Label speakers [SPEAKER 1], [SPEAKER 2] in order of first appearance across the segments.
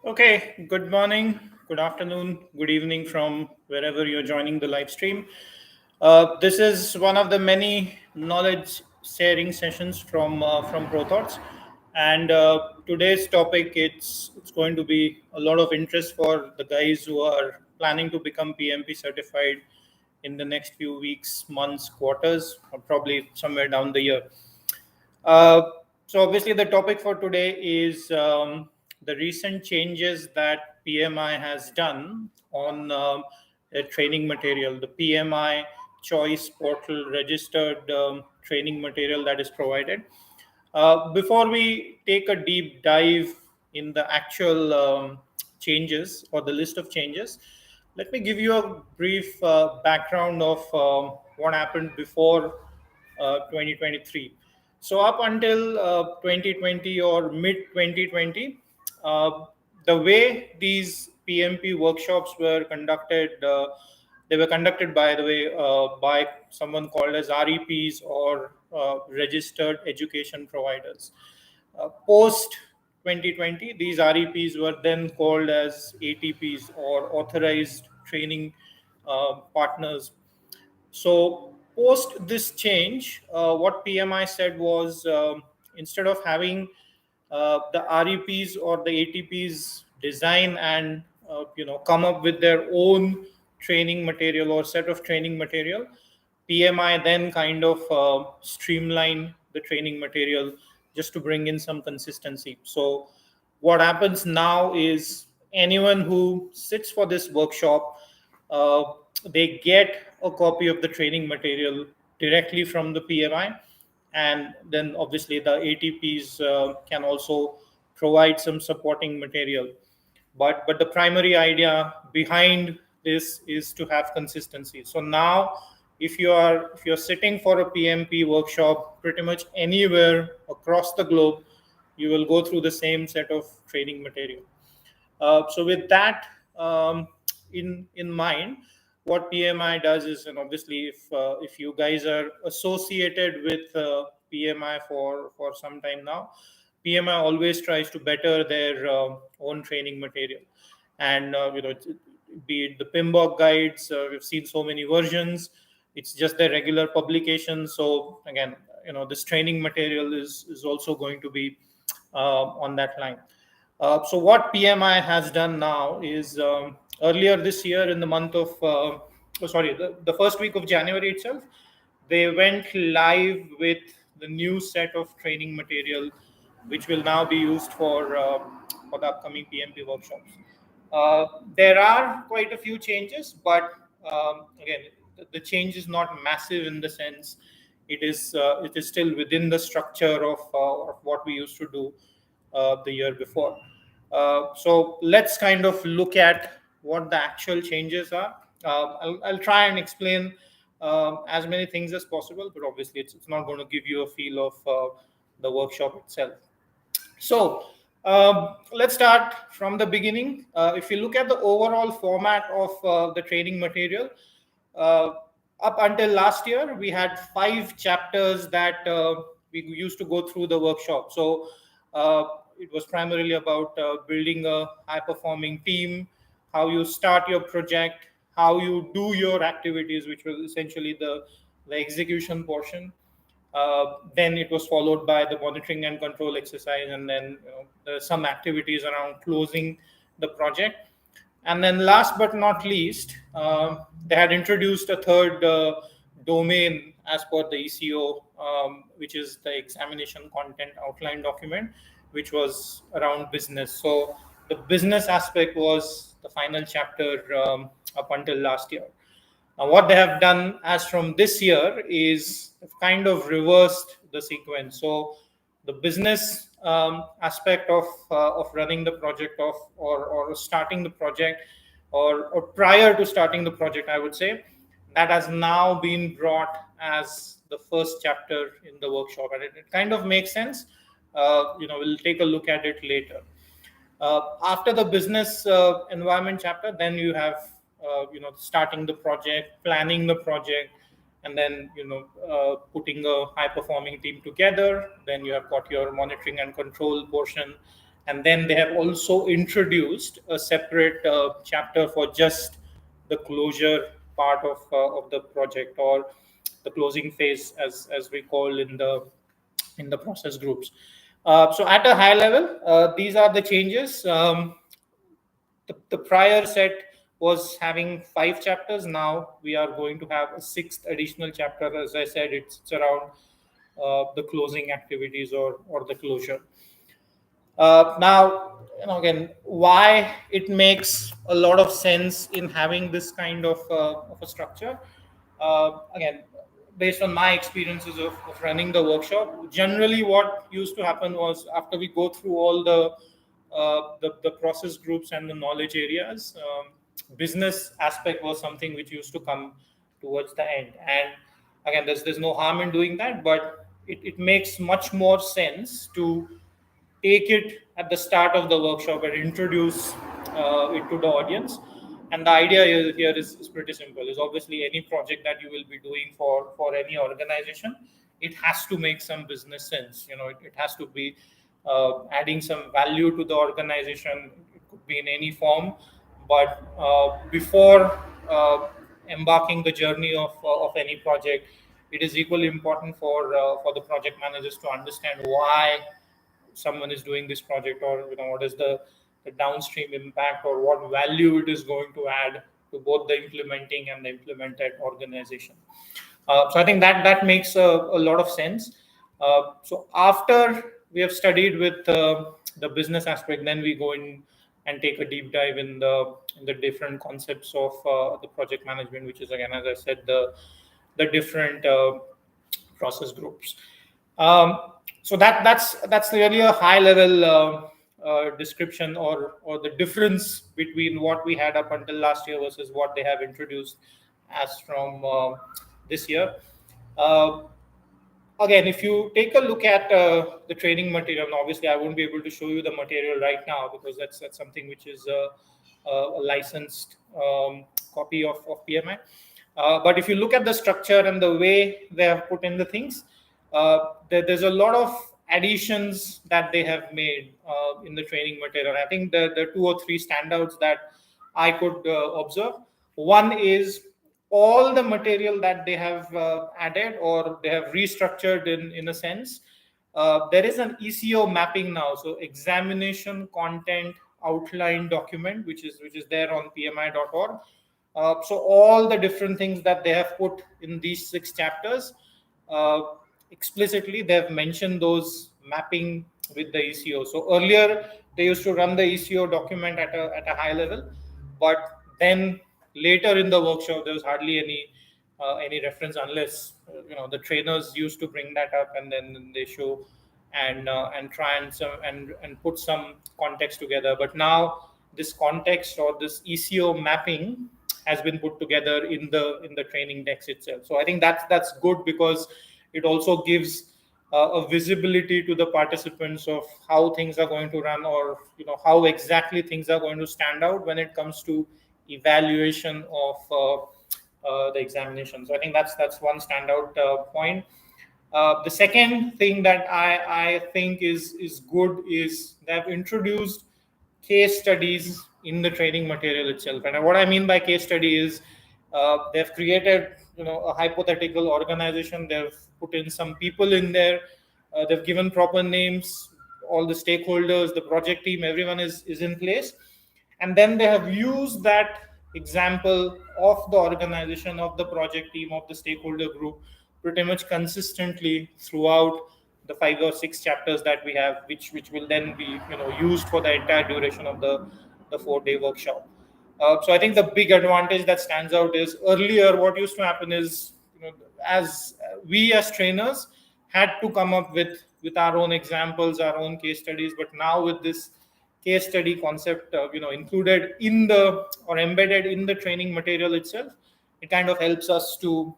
[SPEAKER 1] Okay, good morning, good afternoon, good evening from wherever you're joining the live stream. This is one of the many knowledge sharing sessions from ProThoughts, and today's topic it's going to be a lot of interest for the guys who are planning to become PMP certified in the next few weeks, months, quarters, or probably somewhere down the year. Uh, so obviously, the topic for today is the recent changes that PMI has done on training material. The PMI choice portal registered training material that is provided. Before we take a deep dive in the actual changes or the list of changes, let me give you a brief background of what happened before 2023. So up until 2020 or mid 2020, uh, the way these PMP workshops were conducted, they were conducted, by the way, by someone called as REPs or registered education providers. Post 2020, these REPs were then called as ATPs or authorized training partners. So, post this change, what PMI said was instead of having the REPs or the ATPs design and come up with their own training material or set of training material, PMI then kind of streamline the training material just to bring in some consistency. So, what happens now is anyone who sits for this workshop, uh, they get a copy of the training material directly from the PMI, and then obviously the ATPs can also provide some supporting material. But the primary idea behind this is to have consistency. So now, if you're sitting for a PMP workshop pretty much anywhere across the globe, you will go through the same set of training material. So with that in mind, what PMI does is, and obviously, if you guys are associated with PMI for some time now, PMI always tries to better their own training material, and be it the PMBOK guides, we've seen so many versions. It's just the regular publication. So again, this training material is also going to be on that line. So what PMI has done now is earlier this year in the month of the first week of January itself, they went live with the new set of training material, which will now be used for the upcoming PMP workshops. There are quite a few changes, but again, the change is not massive in the sense it is still within the structure of what we used to do the year before. So let's kind of look at what the actual changes are. I'll try and explain as many things as possible, but obviously it's not going to give you a feel of the workshop itself. So let's start from the beginning. If you look at the overall format of the training material, uh, up until last year, we had 5 chapters that we used to go through the workshop. So it was primarily about building a high performing team, how you start your project, how you do your activities, which was essentially the execution portion. Then it was followed by the monitoring and control exercise, and then some activities around closing the project. And then, last but not least, they had introduced a third domain as per the ECO, which is the examination content outline document, which was around business. So the business aspect was the final chapter up until last year. Now, what they have done as from this year is kind of reversed the sequence. So, the business aspect of running the project of or starting the project, or prior to starting the project, I would say, that has now been brought as the first chapter in the workshop, and it kind of makes sense. We'll take a look at it later. After the business environment chapter, then you have starting the project, planning the project, and then putting a high performing team together. Then you have got your monitoring and control portion, And then they have also introduced a separate chapter for just the closure part of the project, or the closing phase, as we call in the process groups. So at a high level, these are the changes. The prior set was having 5 chapters. Now we are going to have a sixth additional chapter. As I said, it's around the closing activities, or the closure. Now, again, why it makes a lot of sense in having this kind of a structure. Again, based on my experiences of running the workshop, generally what used to happen was, after we go through all the process groups and the knowledge areas, business aspect was something which used to come towards the end. And again, there's no harm in doing that, but it makes much more sense to take it at the start of the workshop and introduce it to the audience. And the idea here is pretty simple. Is obviously any project that you will be doing for any organization, it has to make some business sense. It has to be adding some value to the organization. It could be in any form, but before embarking the journey of any project, it is equally important for the project managers to understand why someone is doing this project, or what is the downstream impact, or what value it is going to add to both the implementing and the implemented organization. So I think that makes a lot of sense. So after we have studied with the business aspect, then we go in and take a deep dive in the different concepts of the project management, which is, again, as I said, the different process groups. So that's really a high level description, or the difference between what we had up until last year versus what they have introduced as from this year. Uh, Again, if you take a look at the training material, and obviously I won't be able to show you the material right now, because that's something which is a licensed copy of PMI. But if you look at the structure and the way they have put in the things, there's a lot of additions that they have made in the training material. I think the 2 or 3 standouts that I could observe. One is all the material that they have added, or they have restructured in a sense. There is an ECO mapping now, so examination content outline document, which is there on pmi.org. So all the different things that they have put in these 6 chapters, uh, explicitly they have mentioned those mapping with the ECO. So earlier they used to run the ECO document at a high level, but then later in the workshop there was hardly any reference, unless the trainers used to bring that up, and then they show and try and put some context together. But now this context, or this ECO mapping, has been put together in the training decks itself. So I think that's good, because it also gives a visibility to the participants of how things are going to run, or how exactly things are going to stand out when it comes to evaluation of the examination. So I think that's one standout point. The second thing that I think is good is they have introduced case studies in the training material itself. And what I mean by case study is, they've created a hypothetical organization. They've put in some people in there. They've given proper names, all the stakeholders, the project team, everyone is in place. And then they have used that example of the organization, of the project team, of the stakeholder group, pretty much consistently throughout the 5 or 6 chapters that we have, which will then be used for the entire duration of the 4-day workshop. So I think the big advantage that stands out is, earlier what used to happen is, as we as trainers had to come up with our own examples, our own case studies. But now with this case study concept included in the, or embedded in the training material itself, it kind of helps us to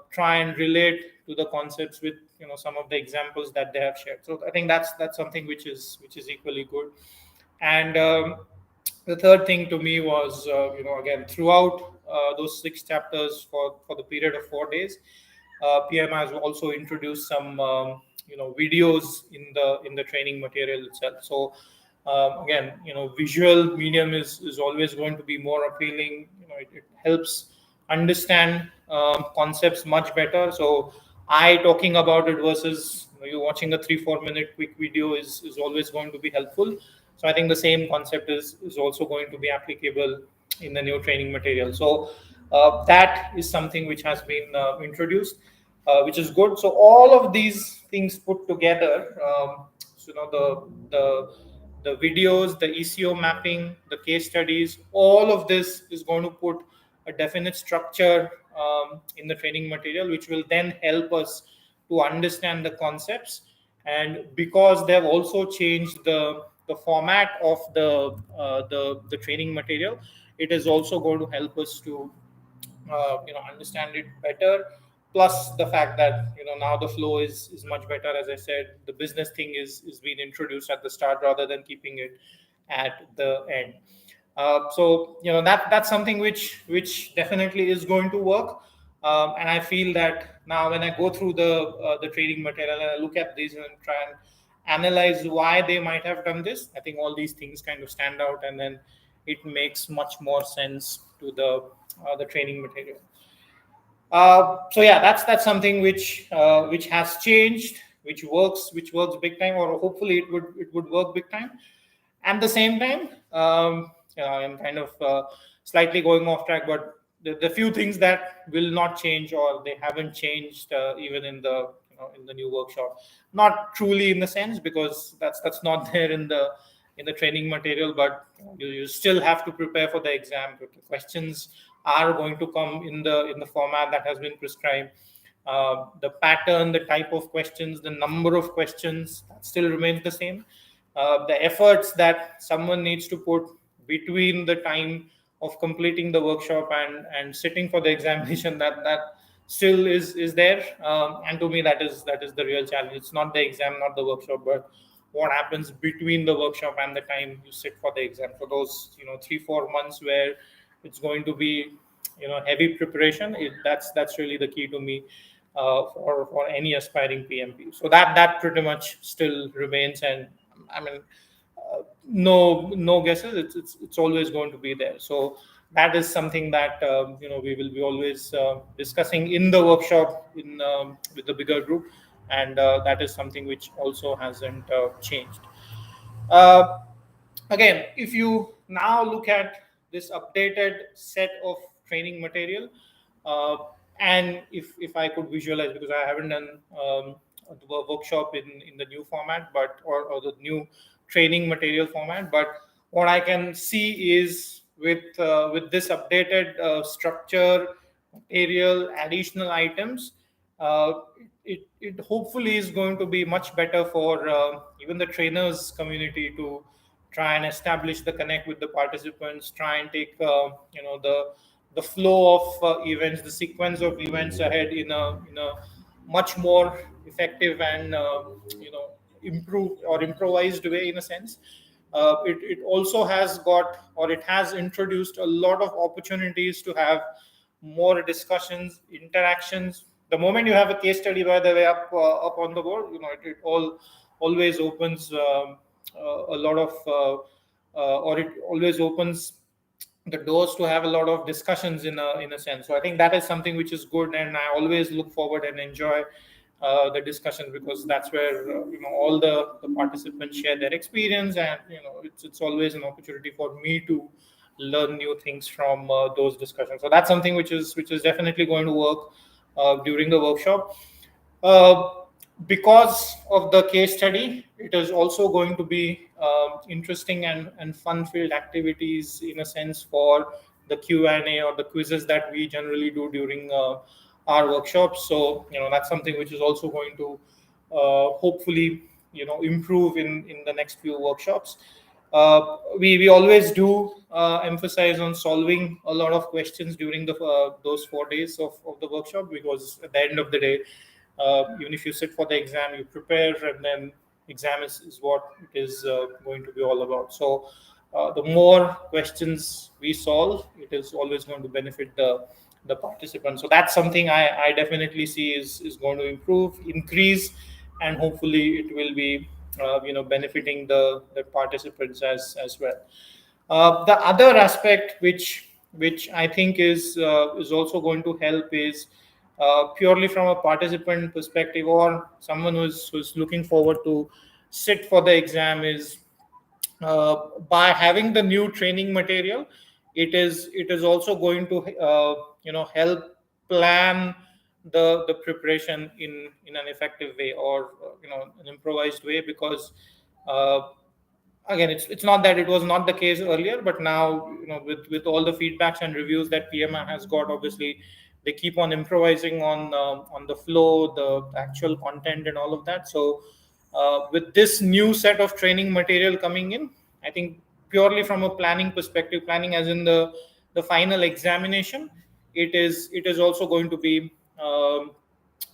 [SPEAKER 1] try and relate to the concepts with some of the examples that they have shared. So I think that's something which is equally good. And the third thing to me was, again, throughout those 6 chapters for the period of 4 days, PMI has also introduced some videos in the training material itself. So again, visual medium is always going to be more appealing. It helps understand concepts much better. So I talking about it versus you watching a 3-4 minute quick video is always going to be helpful. So I think the same concept is also going to be applicable in the new training material. So that is something which has been introduced, which is good. So all of these things put together, the videos, the ECO mapping, the case studies, all of this is going to put a definite structure in the training material, which will then help us to understand the concepts. And because they've also changed the format of the training material, it is also going to help us to understand it better. Plus the fact that now the flow is much better. As I said, the business thing is being introduced at the start rather than keeping it at the end. So that's something which definitely is going to work. And I feel that now when I go through the training material and I look at this and try and analyze why they might have done this, I think all these things kind of stand out, and then it makes much more sense to the training material. So yeah, that's something which has changed, which works big time, or hopefully it would work big time. At the same time, I'm kind of slightly going off track, but the few things that will not change, or they haven't changed even in the new workshop, not truly in the sense, because that's not there in the training material, but you still have to prepare for the exam. The questions are going to come in the format that has been prescribed. The pattern, the type of questions, the number of questions, that still remains the same. The efforts that someone needs to put between the time of completing the workshop and sitting for the examination, that still is there. And to me, that is the real challenge. It's not the exam, not the workshop, but what happens between the workshop and the time you sit for the exam. For those 3-4 months where it's going to be heavy preparation, that's really the key to me, for any aspiring PMP. So that pretty much still remains. And I mean, no guesses. It's always going to be there. So that is something that we will be always discussing in the workshop with the bigger group, and that is something which also hasn't changed. Uh, Again, if you now look at this updated set of training material, uh, and if I could visualize, because I haven't done the workshop in the new format, but or the new training material format, but what I can see is with this updated structure, material, additional items, uh, it hopefully is going to be much better for even the trainers community to try and establish the connect with the participants, try and take the flow of events, the sequence of events ahead in a much more effective and improved or improvised way, in a sense. It also has got, or it has introduced a lot of opportunities to have more discussions, interactions. The moment you have a case study, by the way, up on the board, it all always opens a lot of or it always opens the doors to have a lot of discussions in a sense. So I think that is something which is good, and I always look forward and enjoy the discussions, because that's where all the participants share their experience, and it's always an opportunity for me to learn new things from those discussions. So that's something which is definitely going to work during the workshop. Uh, because of the case study, it is also going to be interesting and fun-filled activities, in a sense, for the Q&A or the quizzes that we generally do during our workshops. So that's something which is also going to hopefully improve in the next few workshops. We always do emphasize on solving a lot of questions during the those 4 days of the workshop, because at the end of the day, even if you sit for the exam, you prepare, and then exam is what it is going to be all about. So the more questions we solve, it is always going to benefit the participants. So that's something I definitely see is going to improve, increase, and hopefully it will be benefiting the participants as well. The other aspect which I think is also going to help is purely from a participant perspective, or someone who's looking forward to sit for the exam, is by having the new training material. It is also going to help plan the preparation in an effective way, or an improvised way, because uh, again, it's not that it was not the case earlier, but now, with all the feedbacks and reviews that PMI has got, obviously they keep on improvising on the flow, the actual content and all of that. So with this new set of training material coming in, I think purely from a planning perspective, planning as in the final examination, it is also going to be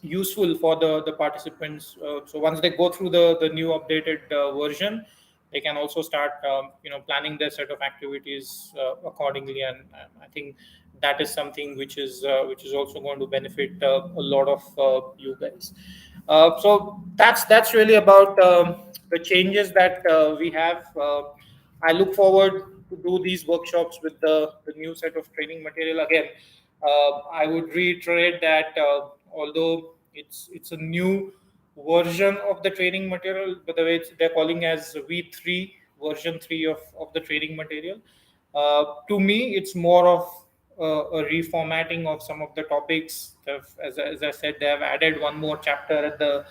[SPEAKER 1] useful for the participants. So once they go through the new updated version, they can also start planning their set of activities accordingly, and I think that is something which is also going to benefit a lot of you guys. So that's really about the changes that we have. I look forward to do these workshops with the new set of training material again. I would reiterate that although it's a new version of the training material, by the way, they're calling as V3, version 3 of the training material. To me, it's more of a reformatting of some of the topics. As I said, they have added one more chapter at the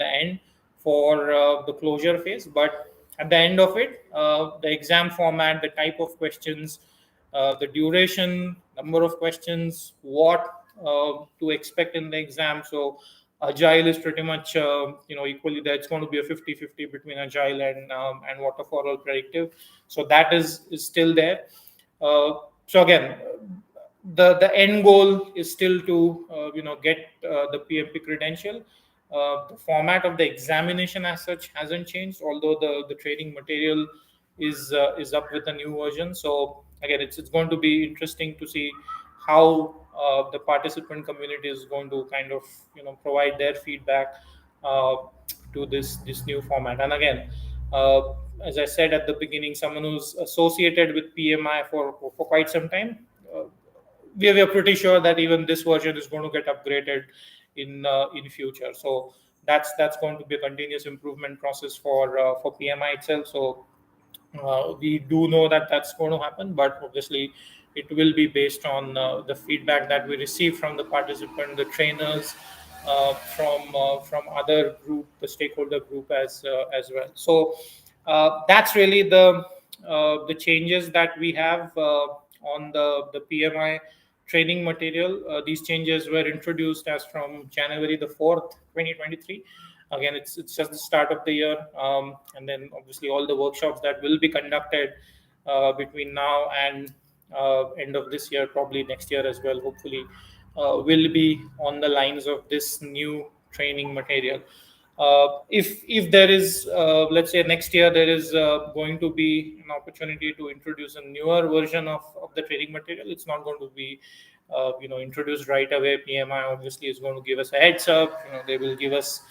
[SPEAKER 1] end for the closure phase. But at the end of it, the exam format, the type of questions, the duration, number of questions, what to expect in the exam. So agile is pretty much equally there. It's going to be a 50-50 between agile and waterfall or predictive. So that is still there. So again, the end goal is still to get the PMP credential. The format of the examination as such hasn't changed, although the training material is up with a new version. So again, it's going to be interesting to see how the participant community is going to kind of provide their feedback uh, to this new format. And again, as I said at the beginning, someone who's associated with PMI for quite some time, uh, we are pretty sure that even this version is going to get upgraded in future. So that's going to be a continuous improvement process for PMI itself. So we do know that that's going to happen, but obviously it will be based on the feedback that we receive from the participant, the trainers, from other group, the stakeholder group as well. So that's really the changes that we have on the PMI training material. These changes were introduced as from January the 4th, 2023. Again, it's just the start of the year, and then obviously all the workshops that will be conducted between now and end of this year, probably next year as well, hopefully, will be on the lines of this new training material. If there is, let's say next year, there is going to be an opportunity to introduce a newer version of the training material, it's not going to be introduced right away. PMI obviously is going to give us a heads up. They will give us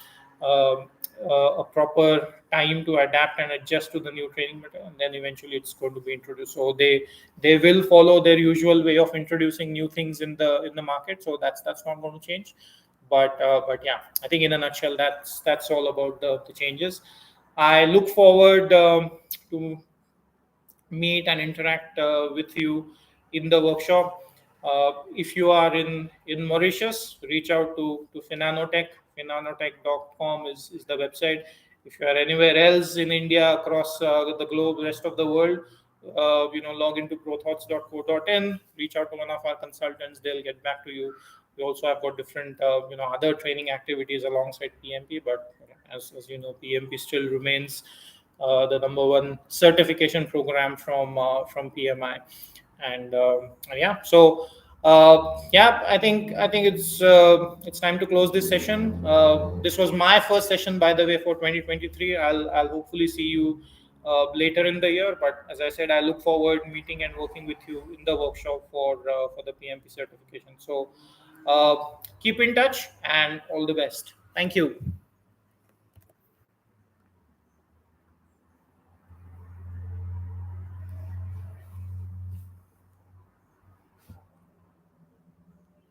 [SPEAKER 1] um, a proper time to adapt and adjust to the new training material, and then eventually it's going to be introduced. So they will follow their usual way of introducing new things in the market. So that's not going to change. But yeah, I think in a nutshell, that's all about the changes. I look forward to meet and interact with you in the workshop. If you are in Mauritius, reach out to Finanotech. Finanotech.com is the website. If you are anywhere else in India, across the globe, rest of the world, log into prothoughts.co.in, reach out to one of our consultants. They'll get back to you. We also have got different other training activities alongside PMP, but as you know, PMP still remains the number one certification program from PMI. And yeah, so yeah, I think it's time to close this session. This was my first session, by the way, for 2023. I'll hopefully see you later in the year, but as I said, I look forward meeting and working with you in the workshop for the PMP certification. So keep in touch and all the best. Thank you.